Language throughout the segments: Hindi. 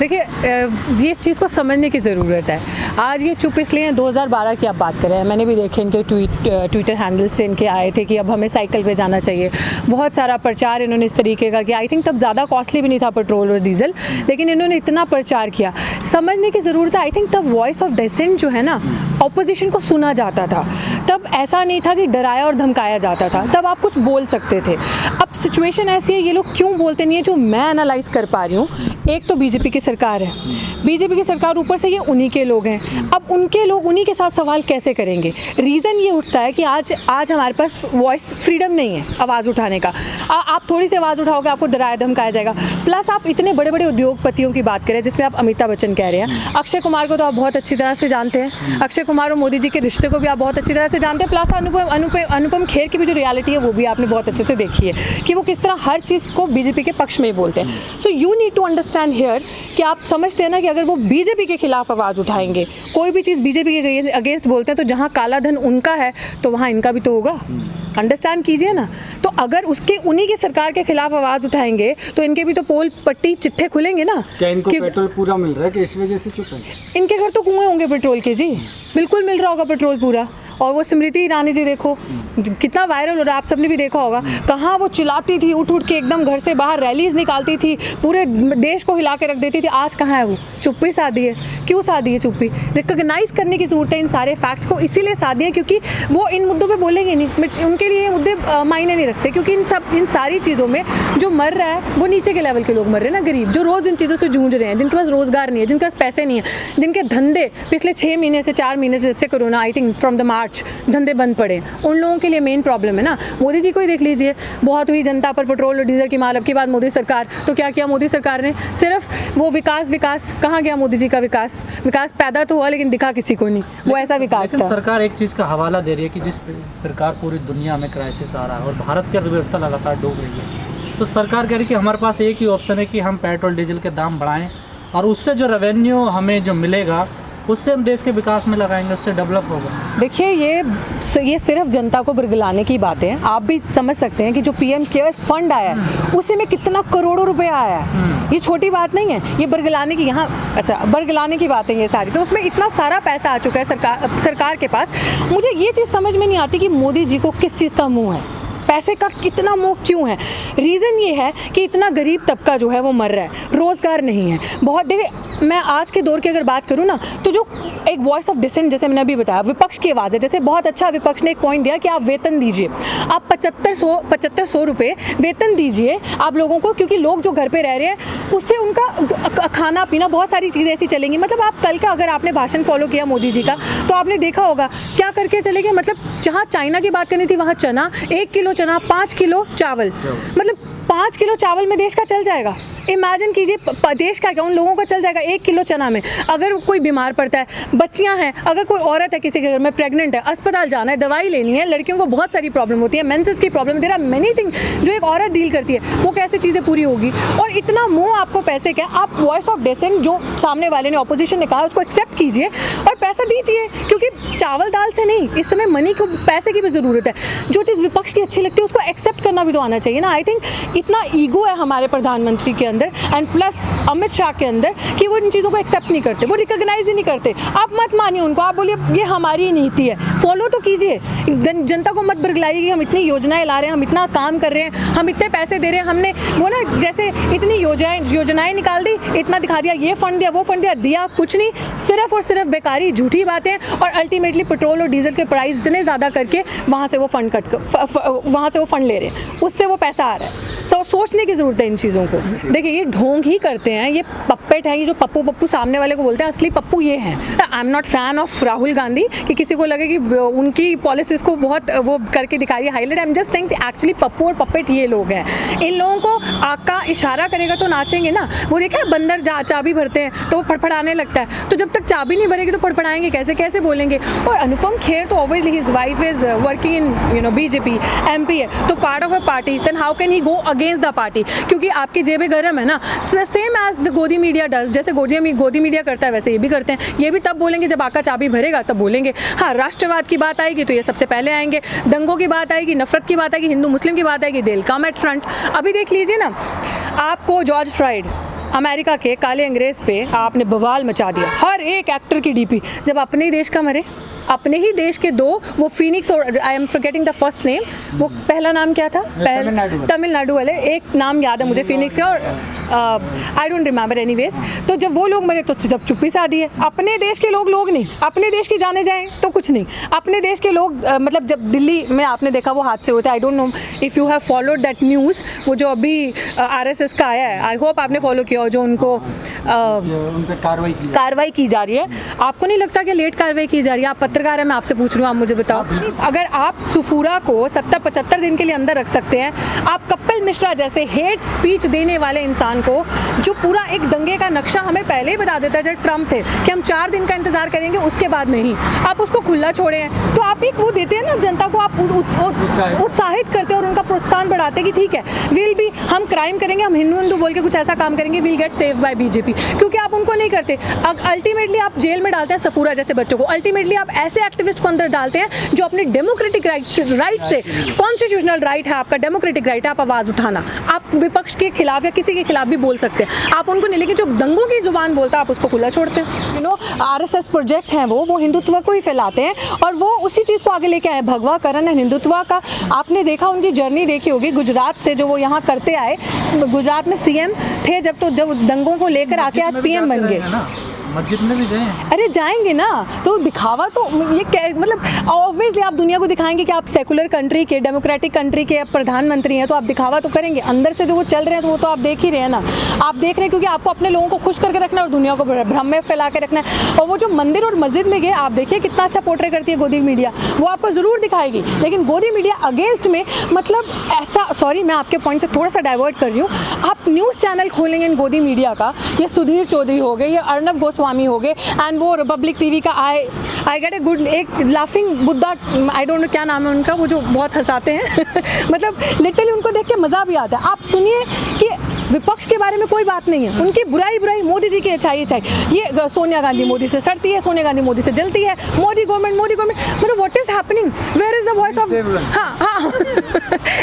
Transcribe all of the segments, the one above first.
देखिए ये इस चीज़ को समझने की ज़रूरत है। आज ये चुप इसलिए 2012 की आप बात करें, मैंने भी देखे इनके ट्विटर हैंडल से इनके आए थे कि अब हमें साइकिल पे जाना चाहिए। बहुत सारा प्रचार इन्होंने इस तरीके का किया। आई थिंक तब ज़्यादा कॉस्टली भी नहीं था पेट्रोल और डीजल, लेकिन इन्होंने इतना प्रचार किया। समझने की ज़रूरत है। आई थिंक तब वॉइस ऑफ डिसेंट जो है ना, ऑपोजिशन को सुना जाता था। तब ऐसा नहीं था कि डराया और धमकाया जाता था, तब आप कुछ बोल सकते थे। अब सिचुएशन ऐसी है, ये लोग क्यों बोलते नहीं है, जो मैं एनालाइज कर पा रही हूँ। एक तो बीजेपी की सरकार है, बीजेपी की सरकार, ऊपर से ये उन्हीं के लोग हैं। अब उनके लोग उन्हीं के साथ सवाल कैसे करेंगे। रीज़न ये उठता है कि आज हमारे पास वॉइस फ्रीडम नहीं है आवाज़ उठाने का। आप थोड़ी सी आवाज़ उठाओगे, आपको डराया धमकाया जाएगा। प्लस आप इतने बड़े बड़े उद्योगपतियों की बात करें, जिसमें आप अमिताभ बच्चन कह रहे हैं, अक्षय कुमार को तो आप बहुत अच्छी तरह से जानते हैं। अक्षय कुमार और मोदी जी के रिश्ते को भी आप बहुत अच्छी तरह से जानते हैं। प्लस अनुपम खेर की भी जो रियलिटी है वो भी आपने बहुत अच्छे से देखी है कि वो किस तरह हर चीज़ को बीजेपी के पक्ष में ही बोलते हैं। So you need to understand here कि आप समझते हैं ना कि अगर वो बीजेपी के खिलाफ आवाज़ उठाएंगे, कोई भी चीज़ बीजेपी के अगेंस्ट बोलते हैं, तो जहाँ काला धन उनका है तो वहाँ इनका भी तो होगा। अंडरस्टैंड कीजिए ना। तो अगर उसके उन्हीं की सरकार के खिलाफ आवाज़ उठाएंगे तो इनके भी तो पोल पट्टी चिट्ठे खुलेंगे ना। क्या इनको पेट्रोल पूरा मिल रहा है कि इस वजह से चुप है? इनके घर तो कुएं होंगे पेट्रोल के जी, बिल्कुल मिल रहा होगा पेट्रोल पूरा। और वो स्मृति ईरानी जी देखो कितना वायरल हो रहा है, आप सबने भी देखा होगा। कहाँ वो चिल्लाती थी, उठ के एकदम घर से बाहर रैलीज निकालती थी, पूरे देश को हिला के रख देती थी। आज कहाँ है वो? चुप्पी साधी है। क्यों साधी है चुप्पी? रिकॉग्नाइज करने की ज़रूरत है इन सारे फैक्ट्स को, इसीलिए साधी है क्योंकि वो इन मुद्दों पे बोलेंगे नहीं। उनके लिए ये मुद्दे मायने नहीं रखते, क्योंकि इन सारी चीज़ों में जो मर रहा है वो नीचे के लेवल के लोग मर रहे हैं ना, गरीब, जो रोज़ इन चीज़ों से जूझ रहे हैं, जिनके पास रोज़गार नहीं है, जिनके पास पैसे नहीं है, जिनके धंधे पिछले 6 महीने से 4 महीने से, जब से corona I think from the March धंधे बंद पड़े, उन लोगों के लिए मेन प्रॉब्लम है ना। मोदी जी को ही देख लीजिए, बहुत हुई जनता पर पेट्रोल और डीजल की मार। अब की बात मोदी सरकार, तो क्या किया मोदी सरकार ने? सिर्फ वो विकास कहाँ गया मोदी जी का विकास पैदा तो हुआ लेकिन दिखा किसी को नहीं, वो ऐसा विकास था। सरकार एक चीज़ का हवाला दे रही है कि जिस प्रकार पूरी दुनिया में क्राइसिस आ रहा है और भारत की अर्थव्यवस्था लगातार डूब रही है, तो सरकार कह रही है कि हमारे पास एक ही ऑप्शन है कि हम पेट्रोल डीजल के दाम बढ़ाएं और उससे जो रेवेन्यू हमें जो मिलेगा उससे हम देश के विकास में लगाएंगे, उससे डेवलप होगा। देखिए ये सिर्फ जनता को बरगलाने की बातें हैं। आप भी समझ सकते हैं कि जो पीएम केयर्स फंड आया है उसी में कितना करोड़ों रुपए आया है। ये छोटी बात नहीं है, ये बरगलाने की बरगलाने की बातें ये सारी, तो उसमें इतना सारा पैसा आ चुका है सरकार के पास। मुझे ये चीज़ समझ में नहीं आती कि मोदी जी को किस चीज़ का मुँह है, पैसे का कितना मोह क्यों है। रीज़न ये है कि इतना गरीब तबका जो है वो मर रहा है, रोज़गार नहीं है। बहुत देखिए, मैं आज के दौर की अगर बात करूँ ना, तो जो एक वॉइस ऑफ डिसेंट, जैसे मैंने अभी बताया, विपक्ष की आवाज़ है। जैसे बहुत अच्छा विपक्ष ने एक पॉइंट दिया कि आप वेतन दीजिए, आप 7500 रुपये वेतन दीजिए आप लोगों को, क्योंकि लोग जो घर पे रह रहे हैं उससे उनका खाना पीना बहुत सारी चीज़ें ऐसी चलेंगी। मतलब आप कल का अगर आपने भाषण फॉलो किया मोदी जी का, तो आपने देखा होगा क्या करके चले गए। मतलब जहाँ चाइना की बात करनी थी वहाँ चना 1 किलो चना, 5 किलो चावल, मतलब 5 किलो चावल में देश का चल जाएगा। इमेजिन कीजिए, देश का क्या, उन लोगों का चल जाएगा 1 किलो चना में। अगर कोई बीमार पड़ता है, बच्चियां हैं, अगर कोई औरत है किसी के घर में प्रेग्नेंट है, अस्पताल जाना है, दवाई लेनी है, लड़कियों को बहुत सारी प्रॉब्लम होती है, मेंसेस की problem, there are many thing जो एक औरत डील करती है, वो कैसे चीज़ें पूरी होगी। और इतना मोह आपको पैसे का, आप वॉइस ऑफ डिसेंट जो सामने वाले ने, ऑपोजिशन ने कहा, उसको एक्सेप्ट कीजिए और पैसा दीजिए, क्योंकि चावल दाल से नहीं, इस समय मनी को, पैसे की भी ज़रूरत है। जो चीज़ विपक्ष की अच्छी लगती है उसको एक्सेप्ट करना भी तो आना चाहिए ना। आई थिंक इतना ईगो है हमारे प्रधानमंत्री के अंदर एंड प्लस अमित शाह के अंदर कि वो इन चीज़ों को एक्सेप्ट नहीं करते, वो रिकॉग्नाइज ही नहीं करते। आप मत मानिए उनको, आप बोलिए ये हमारी नीति है, फॉलो तो कीजिए। जनता को मत बरगलाइए कि हम इतनी योजनाएं ला रहे हैं, हम इतना काम कर रहे हैं, हम इतने पैसे दे रहे हैं, हमने वो ना जैसे इतनी योजनाएं निकाल दी, इतना दिखा दिया, ये फंड दिया, वो फंड दिया कुछ नहीं, सिर्फ और सिर्फ बेकारी झूठी बातें। और अल्टीमेटली पेट्रोल और डीजल के प्राइस इतने ज़्यादा करके वहाँ से वो फंड ले रहे हैं, उससे वो पैसा आ रहा है। सोचने की ज़रूरत है इन चीज़ों को। देखिए ये ढोंग ही करते हैं, ये पप्पेट है, ये जो पप्पू सामने वाले को बोलते हैं, असली पप्पू ये हैं। I am not fan of Rahul Gandhi कि किसी को लगे कि उनकी पॉलिसीज को बहुत वो करके दिखा रही है highlight. I am just think actually Pappu और पप्पेट ये लोग हैं। इन लोगों को आका इशारा करेगा तो नाचेंगे ना। वो देखा बंदर चाबी भरते हैं तो वो फड़फड़ाने लगता है, तो जब तक चाबी नहीं भरेगी तो फड़फड़ाएंगे कैसे बोलेंगे। और अनुपम खेर तो obviously his wife is working in BJP, MP है, तो part of a party, then how can he go against the party, क्योंकि आपकी जेबें गर्म है ना। Same as the Godi media does, जैसे गोदी मीडिया करता है वैसे ये भी करते हैं। ये भी तब बोलेंगे जब आका चाबी भरेगा, तब बोलेंगे। हाँ, राष्ट्रवाद की बात आएगी तो ये सबसे पहले आएंगे, दंगों की बात आएगी, नफरत की बात आएगी, हिंदू मुस्लिम की बात आएगी, they will come at front. अभी देख लीजिए ना, आपको जॉर्ज फ्लॉयड अमेरिका के काले अंग्रेज पे आपने बवाल मचा दिया, हर एक एक्टर की डीपी, जब अपने ही देश का मरे, अपने ही देश के दो, वो फिनिक्स और I am forgetting the first name, वो पहला नाम क्या था, तमिलनाडु वाले, एक नाम याद है मुझे फिनिक्स है और आई डोंट रिमेंबर एनीवेज। तो जब वो लोग मरे तो जब चुप्पी साधी है। अपने देश के लोग नहीं, अपने देश की जाने जाएं तो कुछ नहीं, अपने देश के लोग मतलब जब दिल्ली में आपने देखा वो हादसे होते हैं, I don't know if you have followed that news, वो जो अभी RSS का आया है, आई होप आपने फॉलो किया हो, जो उनको उन पर कार्रवाई की जा रही है। आपको नहीं लगता कि लेट कार्रवाई की जा रही है? आप पत्रकार हैं, मैं आपसे पूछ रही हूँ, आप मुझे बताओ, अगर आप सुफूरा को 70-75 दिन के लिए अंदर रख सकते हैं, आप कपिल मिश्रा जैसे हेट स्पीच देने वाले इंसान को, जो पूरा एक दंगे का नक्शा हमें पहले ही बता देता है जब ट्रम्प थे कि हम 4 दिन का इंतजार करेंगे उसके बाद नहीं, आप उसको खुला छोड़े हैं, तो आप एक वो देते हैं ना जनता को, आप उत्साहित करते हैं और उनका प्रोत्साहन बढ़ाते हैं कि ठीक है विल बी, हम क्राइम करेंगे, हम हिंदू बोल के कुछ ऐसा काम करेंगे, will get save by BJP, क्योंकि आप उनको नहीं करते। अल्टीमेटली आप जेल में डालते हैं सफूरा जैसे बच्चों को, अल्टीमेटली आप ऐसे एक्टिविस्ट को अंदर डालते हैं जो अपने डेमोक्रेटिक राइट से कॉन्स्टिट्यूशनल राइट है आपका, डेमोक्रेटिक राइट है आप आवाज़ उठाना, आप विपक्ष के खिलाफ या किसी के खिलाफ भी बोल सकते हैं, आप उनको नहीं, लेकिन जो दंगों की जुबान बोलता है आप उसको खुला छोड़ते हैं। RSS प्रोजेक्ट हैं वो हिंदुत्व को ही फैलाते हैं और वो उसी चीज़ को आगे लेके आए, भगवाकरण है हिंदुत्व का। आपने देखा उनकी जर्नी देखी होगी गुजरात से, जो वो यहाँ करते आए, गुजरात में CM थे जब दंगों को लेकर आके आज PM बन गए। मस्जिद में भी गए हैं। अरे जाएंगे ना, तो दिखावा तो ये मतलब ऑब्वियसली आप दुनिया को दिखाएंगे कि आप सेकुलर कंट्री के, डेमोक्रेटिक कंट्री के प्रधानमंत्री हैं, तो आप दिखावा तो करेंगे, अंदर से जो वो चल रहे हैं तो वो तो आप देख ही रहे हैं ना, आप देख रहे हैं, क्योंकि आपको अपने लोगों को खुश करके रखना है और दुनिया को भ्रम में फैला के रखना है। और वो जो मंदिर और मस्जिद में गए, आप देखिए कितना अच्छा पोर्ट्रे करती है गोदी मीडिया, वो आपको ज़रूर दिखाएगी, लेकिन गोदी मीडिया अगेंस्ट में, मतलब ऐसा, सॉरी मैं आपके पॉइंट से थोड़ा सा डाइवर्ट कर रही हूँ, आप न्यूज़ चैनल खोलेंगे इन गोदी मीडिया का, ये सुधीर चौधरी हो गए, ये अर्नब गोस्वामी हो गए, एंड वो रिपब्लिक TV का आई गेट ए गुड, एक laughing Buddha, I don't know क्या नाम है उनका, वो जो बहुत हंसाते हैं मतलब लिटरली उनको देख के मज़ा भी आता है। आप सुनिए कि विपक्ष के बारे में कोई बात नहीं है, उनकी बुराई मोदी जी की अच्छाई, ये सोनिया गांधी मोदी से सड़ती है, सोनिया गांधी मोदी से जलती है, मोदी गवर्नमेंट, मतलब what is happening, where is the voice of, हाँ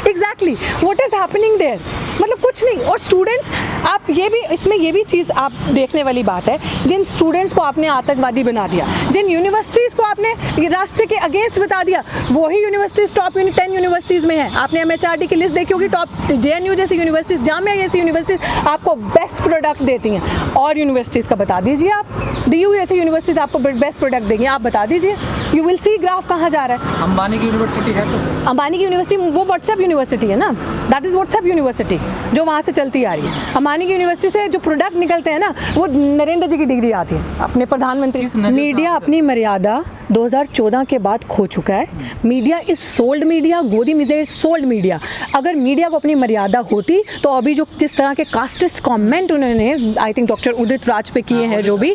exactly what is happening there, मतलब कुछ नहीं। और स्टूडेंट्स, आप ये भी, इसमें ये भी चीज़ आप देखने वाली बात है, जिन स्टूडेंट्स को आपने आतंकवादी बना दिया, जिन यूनिवर्सिटीज़ को आपने राष्ट्र के अगेंस्ट बता दिया, वही यूनिवर्सिटीज़ टॉप 10 यूनिवर्सिटीज़ में है। आपने MHRD की लिस्ट देखी होगी, टॉप JNU जैसी यूनिवर्सिटीज़, जामिया जैसी यूनिवर्सिटीज़ आपको बेस्ट प्रोडक्ट देती हैं, और यूनिवर्सिटीज़ का बता दीजिए आप, DU जैसी यूनिवर्सिटीज़ आपको बेस्ट प्रोडक्ट देंगी, आप बता दीजिए, यू विल सी ग्राफ कहाँ जा रहा है। अंबानी की यूनिवर्सिटी है, तो अंबानी की यूनिवर्सिटी वो व्हाट्सएप यूनिवर्सिटी है ना, दैट इज़ व्हाट्सएप यूनिवर्सिटी जो वहाँ से चलती आ रही है। अंबानी की यूनिवर्सिटी से जो प्रोडक्ट निकलते हैं ना, वो नरेंद्र जी की डिग्री आती है, अपने प्रधानमंत्री। मीडिया अपनी मर्यादा 2014 के बाद खो चुका है, मीडिया इज सोल्ड मीडिया, गोदी मीडिया इज सोल्ड मीडिया। अगर मीडिया को अपनी मर्यादा होती तो अभी जो जिस तरह के कास्टिस्ट कमेंट उन्होंने I think doctor Udit Raj पे किए हैं, जो भी,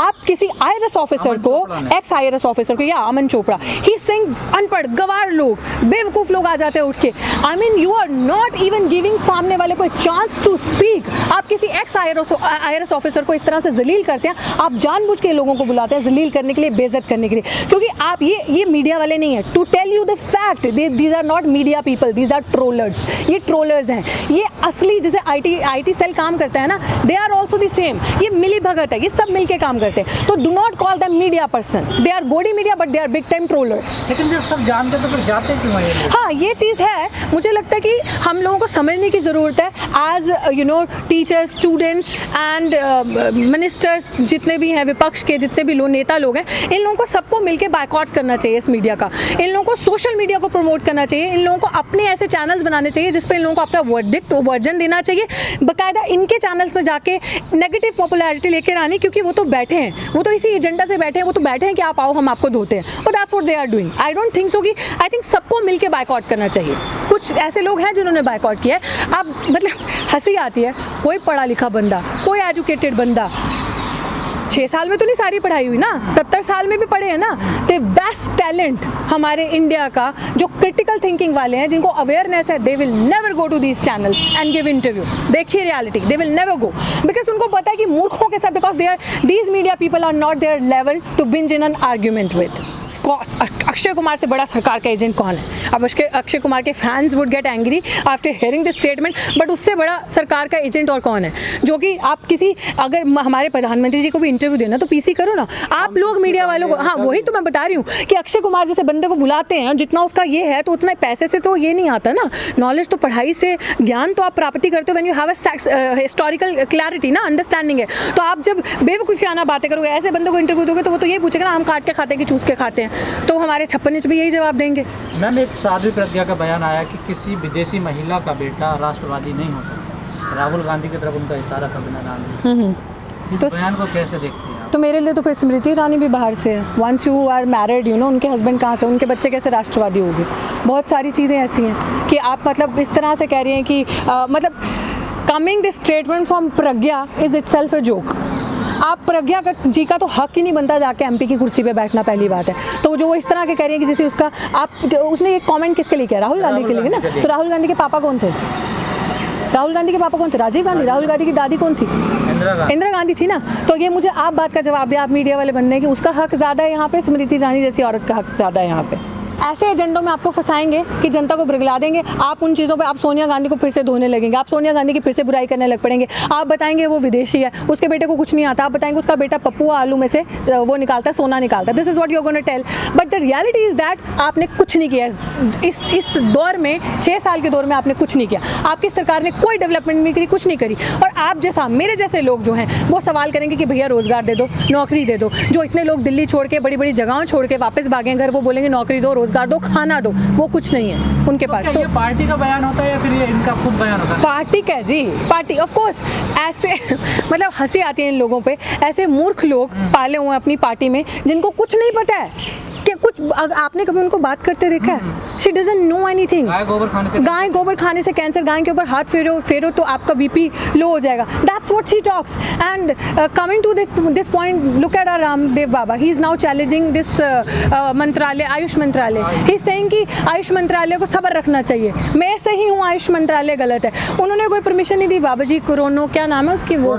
आप किसी IRS ऑफिसर को, एक्स IRS ऑफिसर को, या अमन चोपड़ा, ही सिंग अनपढ़ गवार लोग, बेवकूफ़ लोग आ जाते हैं उठ के, I mean you are not even giving सामने वाले को चांस टू स्पीक। आप किसी एक्स IRS ऑफिसर को इस तरह से जलील करते हैं, आप जानबूझ के लोगों को बुलाते हैं जलील करने के लिए, बेइज्जत करने के लिए, क्योंकि आप ये मीडिया वाले नहीं है। To tell you the fact, these are not media people, these are trollers, ये ट्रोलर्स हैं। ये असली जैसे IT सेल काम करता है ना, they are also the same, ये मिली भगत है, ये सब मिलके काम करते हैं। तो do not call them media person, they are godi media but they are big time trollers. लेकिन जब सब जानते तो फिर जाते क्यों हैं? हाँ, ये चीज़ है, मुझे लगता है कि हम लोगों को समझने की ज़रूरत है, as you know teachers, students and ministers, जितने भी हैं विपक्ष के, जितने भी लोग नेता लोग हैं, इन लोगों को सबको मिलकर बायकॉट करना चाहिए इस मीडिया का, इन लोगों को सोशल मीडिया को प्रमोट करना चाहिए, इन लोगों को अपने ऐसे चैनल्स बनाने चाहिए जिस पे इन लोगों को अपना वर्जन देना चाहिए, बाकायदा इनके चैनल्स में जाके नेगेटिव पॉपुलैरिटी लेकर आनी, क्योंकि वो तो बैठे हैं, वो तो इसी एजेंडा से बैठे हैं, वो तो बैठे हैं कि आप आओ हम आपको धोते हैं, और that's what they are doing. I don't think so कि, आई थिंक सबको मिलकर बायकॉट करना चाहिए। कुछ ऐसे लोग हैं जिन्होंने बायकॉट किया है। अब मतलब हंसी आती है, कोई पढ़ा लिखा बंदा, कोई एजुकेटेड बंदा, 6 साल में तो नहीं सारी पढ़ाई हुई ना, 70 साल में भी पढ़े हैं ना, तो बेस्ट टैलेंट हमारे इंडिया का जो क्रिटिकल थिंकिंग वाले हैं, जिनको अवेयरनेस है, they will never go to these channels and give interview. देखिए reality, they will never go, because उनको पता है कि मूर्खों के साथ, because they are, these media people are not their level to binge in an argument with. Akshay Kumar से बड़ा सरकार का एजेंट कौन है? अब अक्षय कुमार के fans would get angry after hearing this statement, but उससे बड़ा सरकार का एजेंट और कौन है? जो कि आप किसी, अगर हमारे प्रधानमंत्री जी को भी इंटरव्यू देना तो पीसी करो ना आप लोग मीडिया वालों को। हाँ, वही तो मैं बता रही हूँ कि अक्षय कुमार जैसे बंदे को बुलाते हैं, जितना उसका ये है तो उतना पैसे से तो ये नहीं आता ना। नॉलेज तो पढ़ाई से, ज्ञान तो आप प्राप्ति करते हो when you have a historical clarity ना, अंडरस्टैंडिंग है। तो आप जब बेवकूफ़ियाना बातें करोगे, ऐसे बंदे को इंटरव्यू दोगे तो वो तो ये पूछेगा ना हम काट के खाते हैं कि चूस के खाते हैं, तो हमारे 56 इंच भी यही जवाब देंगे। मैम, एक साध्वी प्रज्ञा का बयान आया कि किसी विदेशी महिला का बेटा राष्ट्रवादी नहीं हो सकता। राहुल गांधी की तरफ उनका इशारा था बिना नाम। इस तो बयान को कैसे देखते हैं आप? तो मेरे लिए तो फिर स्मृति ईरानी भी बाहर से है। Once you are married, you know, उनके हस्बैंड कहाँ से, उनके बच्चे कैसे राष्ट्रवादी होंगे? बहुत सारी चीज़ें ऐसी हैं कि आप मतलब इस तरह से कह रही हैं कि मतलब coming this statement from Pragya is itself a joke. आप प्रज्ञा जी का तो हक ही नहीं बनता जाके एमपी की कुर्सी पे बैठना, पहली बात है। तो जो वो इस तरह के कह रही है कि जैसे उसका उसने ये कमेंट किसके लिए किया? राहुल गांधी के लिए ना। तो राहुल गांधी के पापा कौन थे? राहुल गांधी के पापा कौन थे? राजीव गांधी। राहुल गांधी की दादी कौन थी? इंदिरा गांधी थी ना। तो ये मुझे आप बात का जवाब दिया, आप मीडिया वाले बंदे, कि उसका हक ज़्यादा है यहाँ पे, स्मृति ईरानी जैसी औरत का हक ज़्यादा है यहाँ पे। ऐसे एजेंडों में आपको फंसाएंगे कि जनता को ब्रिगला देंगे। आप उन चीज़ों पे, आप सोनिया गांधी को फिर से धोने लगेंगे, आप सोनिया गांधी की फिर से बुराई करने लग पड़ेंगे। आप बताएंगे वो विदेशी है, उसके बेटे को कुछ नहीं आता। आप बताएंगे उसका बेटा पप्पुआ आलू में से वो निकालता है, सोना निकालता है। This is what you are gonna tell, but the reality is that आपने कुछ नहीं किया इस दौर में। 6 साल के दौर में आपने कुछ नहीं किया। आपकी सरकार ने कोई डेवलपमेंट नहीं करी, कुछ नहीं करी। और आप जैसा, मेरे जैसे लोग जो हैं वो सवाल करेंगे कि भैया रोज़गार दे दो, नौकरी दे दो। जो इतने लोग दिल्ली छोड़ के, बड़ी बड़ी जगहों छोड़ के वापस भागे घर, वो बोलेंगे नौकरी दो, रोज़गार दो, खाना दो। वो कुछ नहीं है उनके पास। तो ये पार्टी का बयान होता है या फिर ये इनका खुद बयान होता है? पार्टी का जी, पार्टी ऑफ कोर्स। ऐसे मतलब हंसी आती है इन लोगों पे, ऐसे मूर्ख लोग पाले हुए हैं अपनी पार्टी में जिनको कुछ नहीं पता है कि कुछ। आपने कभी उनको बात करते देखा है? She doesn't know anything. गाय गोबर खाने से कैंसर, गाय के ऊपर हाथ फेरो तो आपका बीपी लो हो जाएगा। That's what she talks. And coming to this point, look at our Ramdev Baba, he is now challenging this मंत्रालय, आयुष मंत्रालय। ही इज सेइंग कि आयुष मंत्रालय को सब्र रखना चाहिए। मैं सही हूँ, आयुष मंत्रालय गलत है। उन्होंने कोई परमिशन नहीं दी। बाबा जी कोरोनो, क्या नाम है उसकी, वो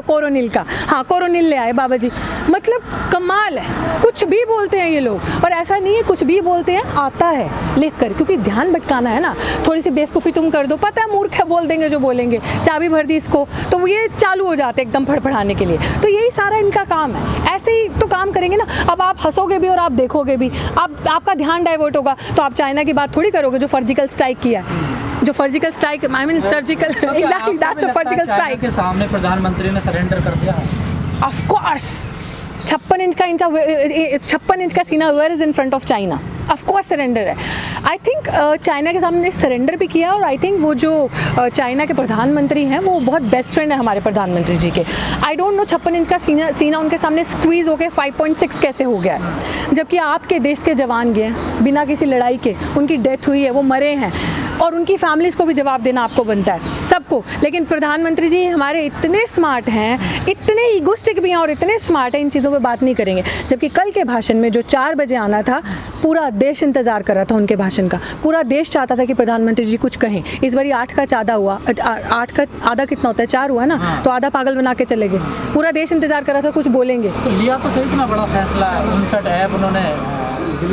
कोरोनिल का, हाँ कोरोनिल ले आए बाबा जी। मतलब कमाल है, कुछ भी बोलते हैं ये लोग। और ऐसा नहीं है कुछ भी बोलते हैं, आता है लिख कर, क्योंकि ध्यान भटकाना है ना। थोड़ी सी बेवकूफ़ी तुम कर दो, पता है मूर्ख है, बोल देंगे जो बोलेंगे, चाबी भर दी इसको, तो वो ये चालू हो जाते एकदम फड़फड़ाने के लिए। तो यही सारा इनका काम है, ऐसे ही तो काम करेंगे ना। अब आप हंसोगे भी और आप देखोगे भी, आपका ध्यान डाइवर्ट होगा। तो आप चाइना की बात थोड़ी करोगे जो सर्जिकल स्ट्राइक किया है, जो surgical strike, I mean surgical, exactly that's a surgical strike. के सामने प्रधानमंत्री ने सरेंडर कर दिया। ऑफ कोर्स 56 इंच का सीना where is in front of China, of course surrender है। आई थिंक चाइना के सामने सरेंडर भी किया। और आई थिंक वो जो चाइना के प्रधानमंत्री हैं वो बहुत बेस्ट फ्रेंड है हमारे प्रधानमंत्री जी के। आई डोंट नो 56 इंच का सीना उनके सामने स्क्वीज होकर 5.6 कैसे हो गया है, जबकि आपके देश के जवान गए बिना किसी लड़ाई के, उनकी डेथ हुई है, वो मरे हैं, और उनकी फैमिलीज़ को भी जवाब देना आपको बनता है, सबको। लेकिन प्रधानमंत्री जी हमारे इतने स्मार्ट हैं, इतने ईगोस्टिक भी हैं और इतने स्मार्ट हैं, इन चीज़ों पे बात नहीं करेंगे। जबकि कल के भाषण में जो 4 बजे आना था, पूरा देश इंतज़ार कर रहा था उनके भाषण का। पूरा देश चाहता था कि प्रधानमंत्री जी कुछ कहें। इस बारी 8 का आधा हुआ, 8 का आधा कितना होता है, 4 हुआ ना, तो आधा पागल बना के चले गए। पूरा देश इंतज़ार कर रहा था कुछ बोलेंगे। तो लिया तो सही, इतना बड़ा फैसला 59 ऐप उन्होंने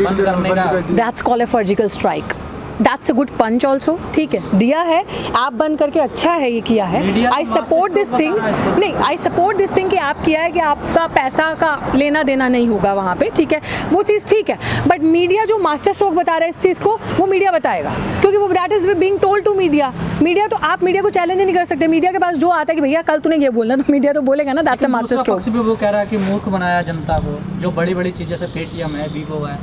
बंद करने का। That's called a surgical strike. That's a good punch also, ठीक है, दिया है आप बंद करके, अच्छा है ये किया है। आई सपोर्ट दिस थिंग, नहीं आई सपोर्ट दिस थिंग कि आप किया है कि आपका पैसा का लेना देना नहीं होगा वहाँ पे, ठीक है, वो चीज़ ठीक है। बट मीडिया जो मास्टर स्ट्रोक बता रहा है इस चीज़ को, वो मीडिया बताएगा, क्योंकि वो that is being told to media. Media तो आप मीडिया को चैलेंज नहीं कर सकते। मीडिया के पास जो आता है कि भैया कल तूने ये बोलना, तो मीडिया तो बोलेगा ना, दैट्स अ मास्टर स्ट्रोक। वो कह रहा है कि मूर्ख बनाया जनता को, जो बड़ी बड़ी चीज़ें से पेटीएम है, वीवो है,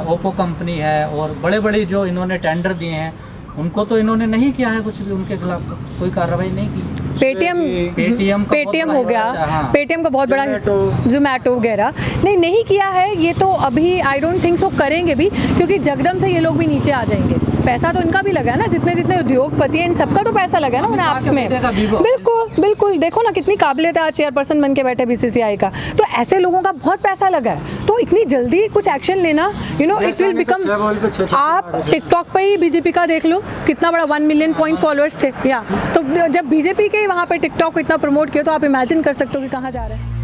ओप्पो कंपनी है, और बड़े बड़े जो इन्होंने टेंडर दिए हैं, उनको तो इन्होंने नहीं किया है कुछ भी, उनके खिलाफ कोई कार्रवाई नहीं की। पेटीएम हो गया, पेटीएम का बहुत बड़ा, जोमेटो वगैरह नहीं किया है। ये तो अभी आई डोंट थिंक सो करेंगे भी, क्योंकि जगदम से ये लोग भी नीचे आ जाएंगे। पैसा तो इनका भी लगा है ना, जितने जितने उद्योगपति हैं इन सबका तो पैसा लगा है ना उन्हें आपस में। बिल्कुल देखो ना कितनी काबिलियत है, आज चेयरपर्सन बन के बैठे बीसीसीआई का। तो ऐसे लोगों का बहुत पैसा लगा है, तो इतनी जल्दी कुछ एक्शन लेना, you know it will become. आप टिकटॉक पे ही बीजेपी का देख लो, कितना बड़ा 1 मिलियन पॉइंट फॉलोअर्स थे, या तो जब बीजेपी के वहाँ पे टिकटॉक को इतना प्रमोट किया, तो आप इमेजिन कर सकते हो कि कहाँ जा रहे हैं।